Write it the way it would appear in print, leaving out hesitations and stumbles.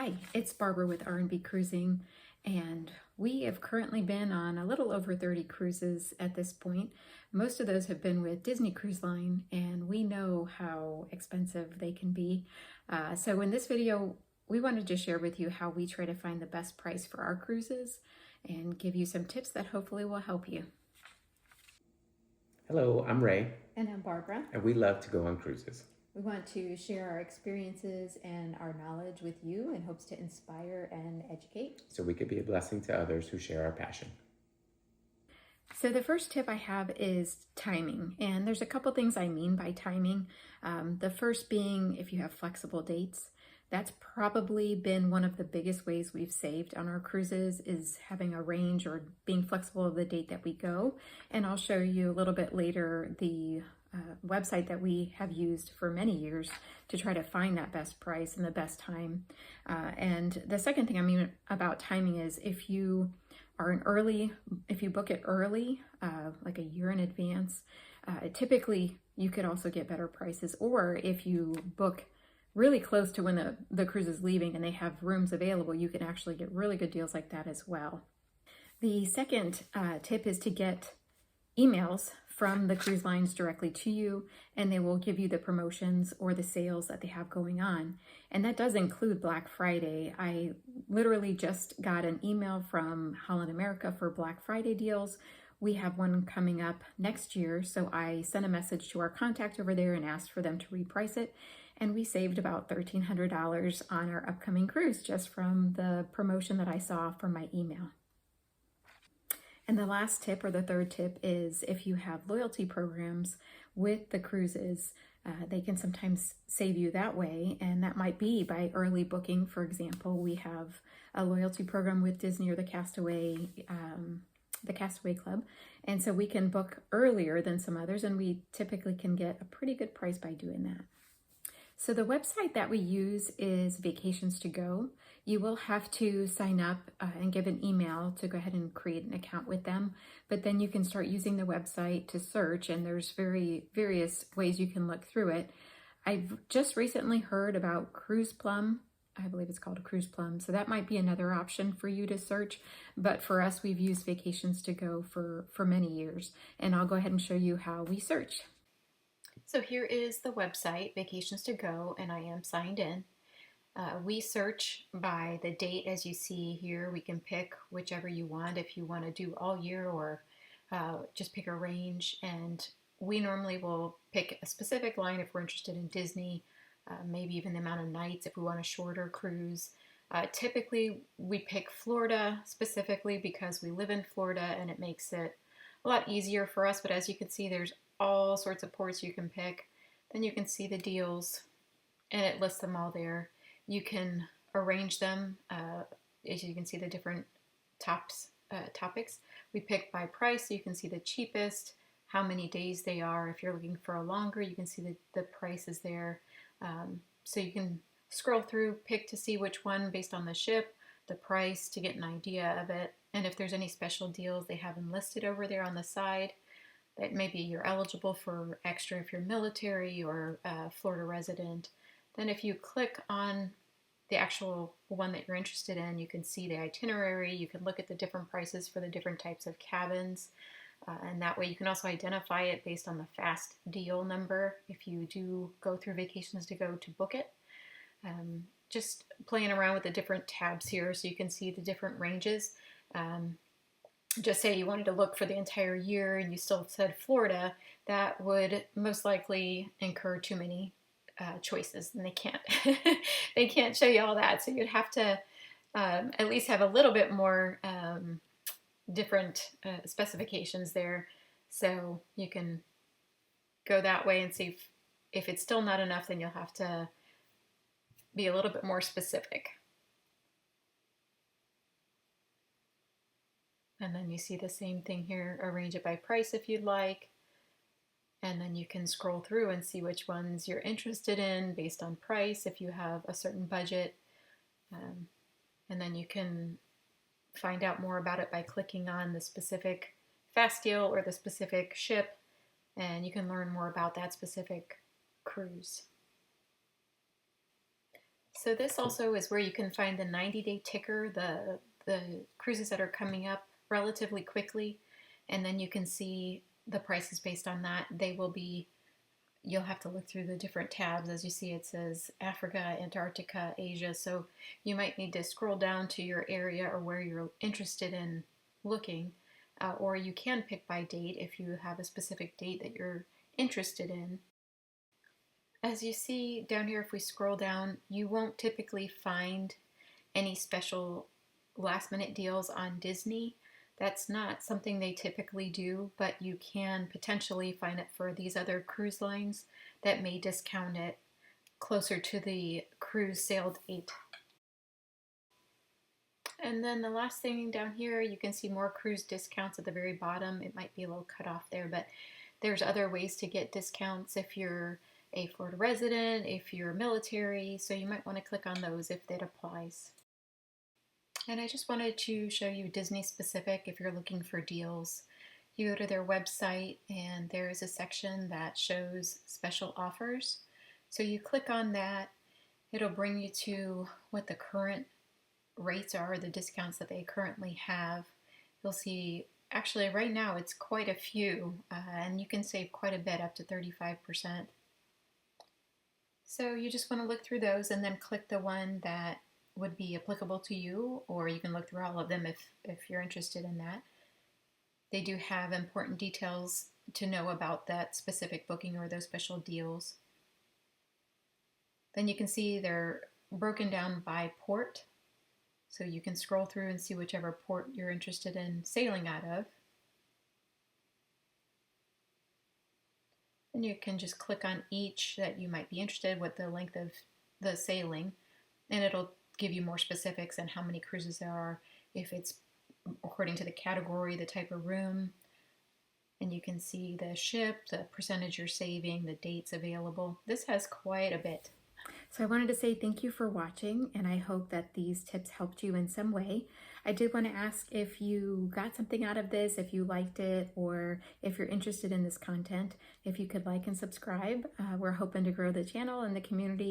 Hi, it's Barbara with R&B Cruising, and we have currently been on a little over 30 cruises at this point. Most of those have been with Disney Cruise Line, and we know how expensive they can be. So in this video, we wanted to share with you how we try to find the best price for our cruises and give you some tips that hopefully will help you. Hello, I'm Ray, And I'm Barbara. and we love to go on cruises. We want to share our experiences and our knowledge with you in hopes to inspire and educate. So we could be a blessing to others who share our passion. So the first tip I have is timing, and there's a couple things I mean by timing. The first being if you have flexible dates. That's probably been one of the biggest ways we've saved on our cruises, is having a range or being flexible of the date that we go. And I'll show you a little bit later the website that we have used for many years to try to find that best price and the best time. And the second thing I mean about timing is if you book it early, like a year in advance, typically you could also get better prices. Or if you book really close to when the cruise is leaving and they have rooms available, you can actually get really good deals like that as well. The second tip is to get emails from the cruise lines directly to you, and they will give you the promotions or the sales that they have going on. And that does include Black Friday. I literally just got an email from Holland America for Black Friday deals. We have one coming up next year, so I sent a message to our contact over there and asked for them to reprice it. And we saved about $1,300 on our upcoming cruise just from the promotion that I saw from my email. And the last tip, or the third tip, is if you have loyalty programs with the cruises, they can sometimes save you that way. And that might be by early booking. For example, we have a loyalty program with Disney or the Castaway Club. And so we can book earlier than some others, and we typically can get a pretty good price by doing that. So the website that we use is Vacations to Go. You will have to sign up and give an email to go ahead and create an account with them, but then you can start using the website to search, and there's various ways you can look through it. I've just recently heard about Cruise Plum. I believe it's called a Cruise Plum, so that might be another option for you to search. But for us, we've used Vacations to Go for many years, and I'll go ahead and show you how we search. So here is the website, Vacations to Go, and I am signed in. We search by the date, as you see here. We can pick whichever you want, if you want to do all year or just pick a range. And we normally will pick a specific line if we're interested in Disney, maybe even the amount of nights if we want a shorter cruise. Typically, we pick Florida specifically because we live in Florida and it makes it a lot easier for us. But as you can see, there's all sorts of ports you can pick. Then you can see the deals, and it lists them all there. You can arrange them, as you can see the different topics. We pick by price, so you can see the cheapest, how many days they are. If you're looking for a longer, you can see the prices there. So you can scroll through, pick to see which one based on the ship, the price, to get an idea of it. And if there's any special deals, they have them listed over there on the side. That maybe you're eligible for extra if you're military or Florida resident. Then if you click on the actual one that you're interested in, you can see the itinerary. You can look at the different prices for the different types of cabins. And that way you can also identify it based on the fast deal number if you do go through Vacations to Go to book it. Just playing around with the different tabs here so you can see the different ranges. Just say you wanted to look for the entire year and you still said Florida, that would most likely incur too many choices, and they can't show you all that. So you'd have to at least have a little bit more different specifications there, so you can go that way and see if it's still not enough. Then you'll have to be a little bit more specific. And then you see the same thing here, arrange it by price if you'd like. And then you can scroll through and see which ones you're interested in based on price if you have a certain budget. And then you can find out more about it by clicking on the specific fast deal or the specific ship, and you can learn more about that specific cruise. So this also is where you can find the 90-day ticker, the cruises that are coming up relatively quickly, and then you can see the prices based on that. They will be, you'll have to look through the different tabs. As you see, it says Africa, Antarctica, Asia. So you might need to scroll down to your area or where you're interested in looking, or you can pick by date if you have a specific date that you're interested in. As you see down here, if we scroll down, you won't typically find any special last minute deals on Disney. That's not something they typically do, but you can potentially find it for these other cruise lines that may discount it closer to the cruise sail date. And then the last thing down here, you can see more cruise discounts at the very bottom. It might be a little cut off there, but there's other ways to get discounts if you're a Florida resident, if you're military, so you might want to click on those if that applies. And I just wanted to show you Disney specific if you're looking for deals. You go to their website and there is a section that shows special offers. So you click on that, it'll bring you to what the current rates are, the discounts that they currently have. You'll see, actually right now it's quite a few, and you can save quite a bit, up to 35%. So you just want to look through those and then click the one that would be applicable to you, or you can look through all of them if you're interested in that. They do have important details to know about that specific booking or those special deals. Then you can see they're broken down by port, so you can scroll through and see whichever port you're interested in sailing out of. And you can just click on each that you might be interested with the length of the sailing, and it'll give you more specifics on how many cruises there are, if it's according to the category, the type of room, and you can see the ship, the percentage you're saving, the dates available. This has quite a bit. So I wanted to say thank you for watching, and I hope that these tips helped you in some way. I did want to ask if you got something out of this, if you liked it, or if you're interested in this content, if you could like and subscribe. We're hoping to grow the channel and the community.